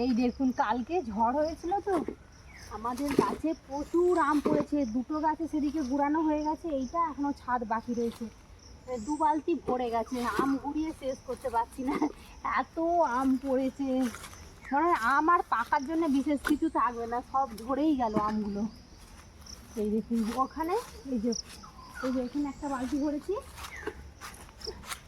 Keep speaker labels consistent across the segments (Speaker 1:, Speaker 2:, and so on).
Speaker 1: এই দেখুন, কালকে ঝড় হয়েছিল তো আমাদের গাছে প্রচুর আম পড়েছে। দুটো গাছে সেদিকে গুড়ানো হয়ে গেছে, এইটা এখনো ছাদ বাকি রয়েছে। 2 বালতি ভরে গেছে, আম গুড়িয়ে শেষ করতে পারছি না, এত আম পড়েছে। মানে আম আর পাকার জন্য বিশেষ কিছু থাকবে না, সব ঝরেই গেল আমগুলো। এই দেখুন ওখানে, এই যে এখানে একটা বালতি ভরেছি।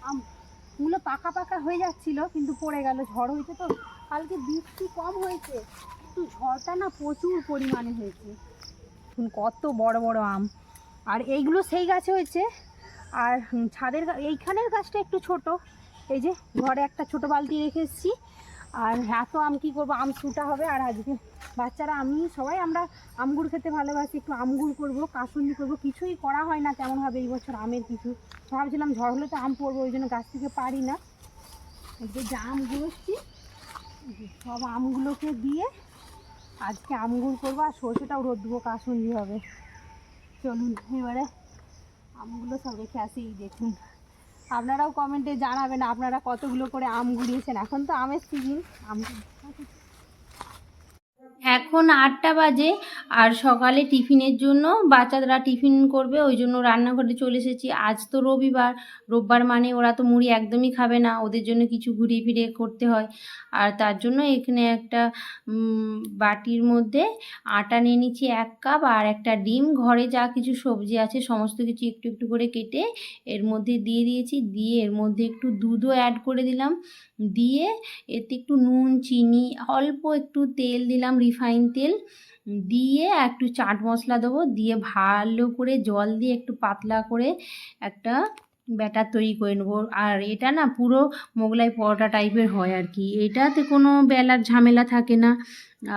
Speaker 1: আমগুলো পাকা পাকা হয়ে যাচ্ছিল, কিন্তু পড়ে গেল, ঝড় হয়েছে তো। কালকে বৃষ্টি কম হয়েছে, কিন্তু ঝড়টা না প্রচুর পরিমাণে হয়েছে। কত বড় বড় আম, আর এইগুলো সেই গাছে হয়েছে। আর ছাদের এইখানের গাছটা একটু ছোট, এই যে ঘরে একটা ছোট বালতি রেখে এসেছি। আর এত আম কী করবো, আম ছুটা হবে। আর আজকে বাচ্চারা, আমি, সবাই আমরা আমগুড় খেতে ভালোবাসি, একটু আমগুড় করবো, কাসুন্দি করবো। কিছুই করা হয় না তেমনভাবে এই বছর আমের কিছু। ভাবছিলাম ঝড় হলে তো আম পড়বো, ওই জন্য গাছ থেকে পারি না। যে আমগুলো এসছি, সব আমগুলোকে দিয়ে আজকে আমগুড় করবো, আর সর্ষেটাও রোদ দেবো, কাসুন্দি হবে। চলুন এবারে আমগুলো সব রেখে আসি। দেখুন, আপনারাও কমেন্টে জানাবেন আপনারা কতগুলো করে আম গুড়িয়েছেন। এখন তো আমের সিজন। এখন 8টা বাজে, আর সকালে টিফিনের জন্য বাচ্চারা টিফিন করবে, ওই জন্য রান্নাঘরে চলে এসেছি। আজ তো রোববার মানে ওরা তো মুড়ি একদমই খাবে না, ওদের জন্য কিছু ঘুরিয়ে ফিরিয়ে করতে হয়। আর তার জন্য এখানে একটা বাটির মধ্যে আটা নিয়ে নিচ্ছি 1 কাপ, আর একটা ডিম, ঘরে যা কিছু সবজি আছে সমস্ত কিছু একটু একটু করে কেটে এর মধ্যে দিয়ে দিয়েছি। দিয়ে এর মধ্যে একটু দুধও অ্যাড করে দিলাম, দিয়ে এতে একটু নুন, চিনি, অল্প একটু তেল দিলাম, রিফাইন তেল দিয়ে একটু চাট মশলা দেবো, দিয়ে ভালো করে জল দিয়ে একটু পাতলা করে একটা ব্যাটার তৈরি করে নেবো। আর এটা না পুরো মোগলাই পরোটা টাইপের হয় আর কি, এটাতে কোনো বেলার ঝামেলা থাকে না।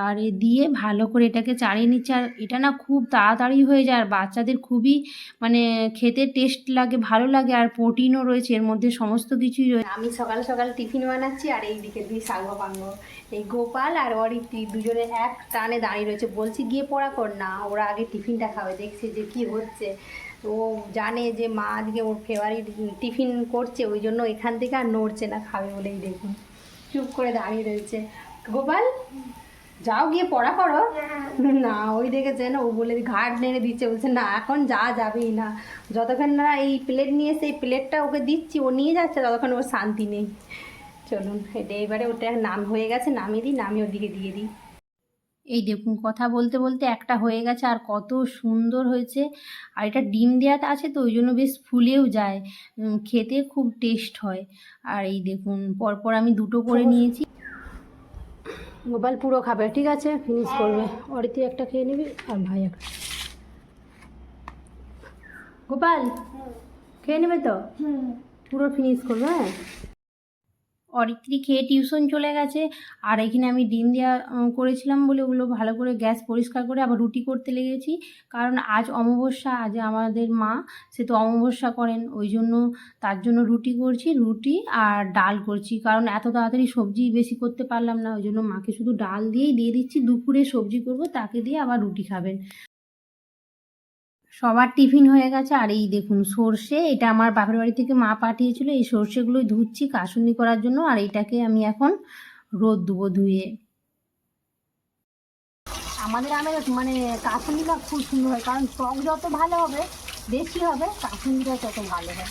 Speaker 1: আর এ দিয়ে ভালো করে এটাকে চাড়িয়ে নিচ্ছে। আর এটা না খুব তাড়াতাড়ি হয়ে যায়, আর বাচ্চাদের খুবই মানে খেতে টেস্ট লাগে, ভালো লাগে, আর প্রোটিনও রয়েছে এর মধ্যে, সমস্ত কিছুই রয়েছে। আমি সকাল সকাল টিফিন বানাচ্ছি, আর এই দিকে 2 সাঙ্গ এই গোপাল আর অরিত্রি দুজনে এক টানে দাঁড়িয়ে রয়েছে। বলছি গিয়ে পড়া কর না, ওরা আগে টিফিনটা খাবে, দেখছে যে কি হচ্ছে। ও জানে যে মা আজকে ওর ফেভারিট টিফিন করছে, ওই জন্য এখান থেকে আর নড়ছে না, খাবে বলেই দেখুন চুপ করে দাঁড়িয়ে রয়েছে। গোপাল, যাও গিয়ে পড়া করো না। ওই দেখেছে না, ও বলে ঘাট নেড়ে দিচ্ছে, বলছে না এখন যাবেই না, যতক্ষণ না এই প্লেট নিয়ে এসে এই প্লেটটা ওকে দিচ্ছি, ও নিয়ে যাচ্ছে, ততক্ষণ ওর শান্তি নেই। চলুন এটা এবারে ওটা নাম হয়ে গেছে, নামিয়ে দিই, নামিয়ে ওদিকে দিয়ে দিই। এই দেখুন, কথা বলতে বলতে একটা হয়ে গেছে, আর কত সুন্দর হয়েছে। আর এটা ডিম দেওয়াতে আছে তো ওই জন্য বেশ ফুলেও যায়, খেতে খুব টেস্ট হয়। আর এই দেখুন পরপর আমি 2টো করে নিয়েছি। গোপাল পুরো খাবে, ঠিক আছে, ফিনিশ করবে। অরিত্রি একটা খেয়ে নিবি, আর ভাই একটা। গোপাল খেয়ে নেবে তো, পুরো ফিনিশ করবে। হ্যাঁ, অরিত্রি খেয়ে টিউশন চলে গেছে। আর এখানে আমি ডিম দেওয়া করেছিলাম বলে ওগুলো ভালো করে গ্যাস পরিষ্কার করে আবার রুটি করতে লেগেছি। কারণ আজ অমাবস্যা, আজ আমাদের মা সে তো অমাবস্যা করেন, ওই জন্য তার জন্য রুটি করছি, রুটি আর ডাল করছি। কারণ এত তাড়াতাড়ি সবজি বেশি করতে পারলাম না, ওই জন্য মাকে শুধু ডাল দিয়েই দিয়ে দিচ্ছি। দুপুরে সবজি করব, তাকে দিয়ে আবার রুটি খাবেন। সবার টিফিন হয়ে গেছে। আর এই দেখুন সর্ষে, এটা আমার বাপের বাড়ি থেকে মা পাঠিয়েছিল, এই সর্ষেগুলোই ধুচ্ছি কাসুন্দি করার জন্য। আর এটাকে আমি এখন রোদ দেবো ধুয়ে। আমাদের আমের মানে কাসুন্দিটা খুব সুন্দর হয়, কারণ টক যত ভালো হবে, বেশি হবে, কাসুন্দিটা তত ভালো হয়।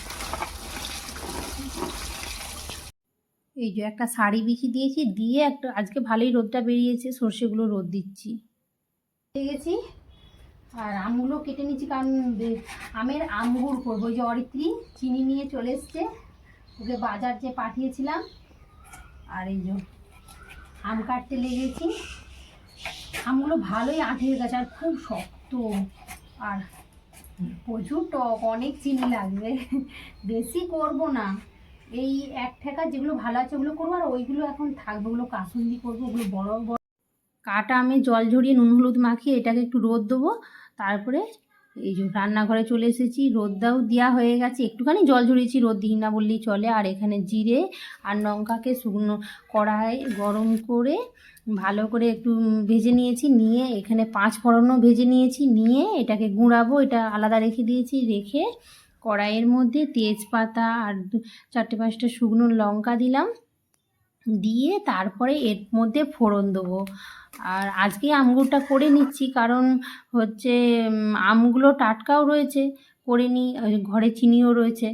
Speaker 1: এই যে একটা শাড়ি বিছিয়ে দিয়েছি, দিয়ে একটা আজকে ভালোই রোদটা বেরিয়েছে, সর্ষেগুলো রোদ দিচ্ছি। পেয়ে গেছি, আর আমগুলো কেটে নিচ্ছি, কারণ আমের আমগুড় করবো। ওই যে অরিত্রি চিনি নিয়ে চলে এসছে, ওকে বাজার যে পাঠিয়েছিলাম। আর এই যে আম কাটতে লেগেছি, আমগুলো ভালোই আঁটিয়ে গেছে, আর খুব শক্ত, আর প্রচুর টক, অনেক চিনি লাগবে। বেশি করব না, এই 1 ঠেকা যেগুলো ভালো আছে ওগুলো করবো, আর ওইগুলো এখন থাকবে, ওগুলো কাসুন্দি করবো। ওগুলো বড় বড় কাটা আমে জল ঝরিয়ে নুন হলুদ মাখিয়ে এটাকে একটু রোদ দেবো। তারপরে এই যে রান্নাঘরে চলে এসেছি, রোদটাও দেওয়া হয়ে গেছে, একটুখানি জল ঝরিয়েছি, রোদ দিই না বললেই চলে। আর এখানে জিরে আর লঙ্কাকে শুকনো কড়াই গরম করে ভালো করে একটু ভেজে নিয়েছি, নিয়ে এখানে 5 ফোড়নও ভেজে নিয়েছি, নিয়ে এটাকে গুঁড়াবো। এটা আলাদা রেখে দিয়েছি। রেখে কড়াইয়ের মধ্যে তেজপাতা আর 4-5টা শুকনো লঙ্কা দিলাম, দিয়ে তারপরে এর মধ্যে ফোড়ন দেবো। আর আজকে আমগুরটা করে নিচ্ছি, কারণ হচ্ছে আমগুলো টাটকাও রয়েছে, করে নিই, ঘরে চিনিও রয়েছে।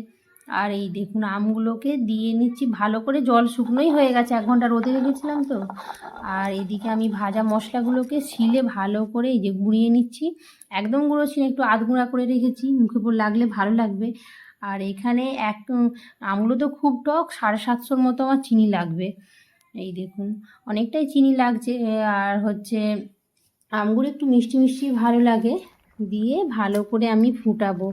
Speaker 1: আর এই দেখুন আমগুলোকে দিয়ে নিচ্ছি ভালো করে, জল শুকনোই হয়ে গেছে, 1 ঘন্টা রোদে রেখেছিলাম তো। আর এদিকে আমি ভাজা মশলাগুলোকে শিলে ভালো করে এই যে গুঁড়িয়ে নিচ্ছি। একদম গুঁড়ো ছিল, একটু আধগুঁড়া করে রেখেছি, মুখে উপর লাগলে ভালো লাগবে। আর এখানে আমগুলো তো খুব টক, 750 মতো আমার চিনি লাগবে। এই দেখুন অনেকটাই চিনি লাগছে। আর হচ্ছে আমগুলো একটু মিষ্টি মিষ্টি ভালো লাগে। দিয়ে ভালো করে আমি ফুটাবো,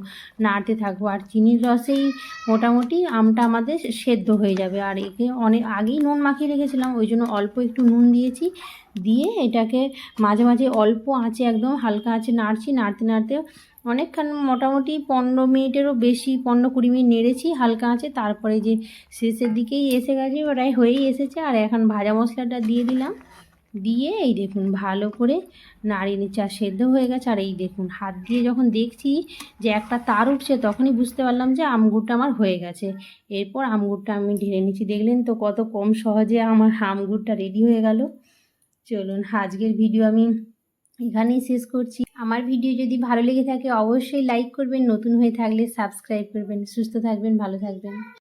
Speaker 1: নাড়তে থাকবো। আর চিনির রসেই মোটামুটি আমটা আমাদের সেদ্ধ হয়ে যাবে। আর একে অনেক আগেই নুন মাখিয়ে রেখেছিলাম, ওই জন্য অল্প একটু নুন দিয়েছি। দিয়ে এটাকে মাঝে মাঝে অল্প আঁচে, একদম হালকা আঁচে নাড়ছি। নাড়তে নাড়তে অনেকক্ষণ, মোটামুটি 15 মিনিটেরও বেশি, 15-20 মিনিট নেড়েছি হালকা আঁচে। তারপরে যে শেষের দিকেই এসে গেছে, ওটাই হয়েই এসেছে। আর এখন ভাজা মশলাটা দিয়ে দিলাম, দিয়ে এই দেখুন ভালো করে নাড়িয়ে নিচ্ছে। আর সেদ্ধ হয়ে গেছে। আর এই দেখুন হাত দিয়ে যখন দেখছি যে একটা তার উঠছে, তখনই বুঝতে পারলাম যে আমগুরটা আমার হয়ে গেছে। এরপর আমগুরটা আমি ঢেলে নিচ্ছি। দেখলেন তো কত কম সহজে আমার আমগুরটা রেডি হয়ে গেল। চলুন আজকের ভিডিও আমি এখানেই শেষ করছি। আমার ভিডিও যদি ভালো লেগে থাকে অবশ্যই লাইক করবেন, নতুন হয়ে থাকলে সাবস্ক্রাইব করবেন। সুস্থ থাকবেন, ভালো থাকবেন।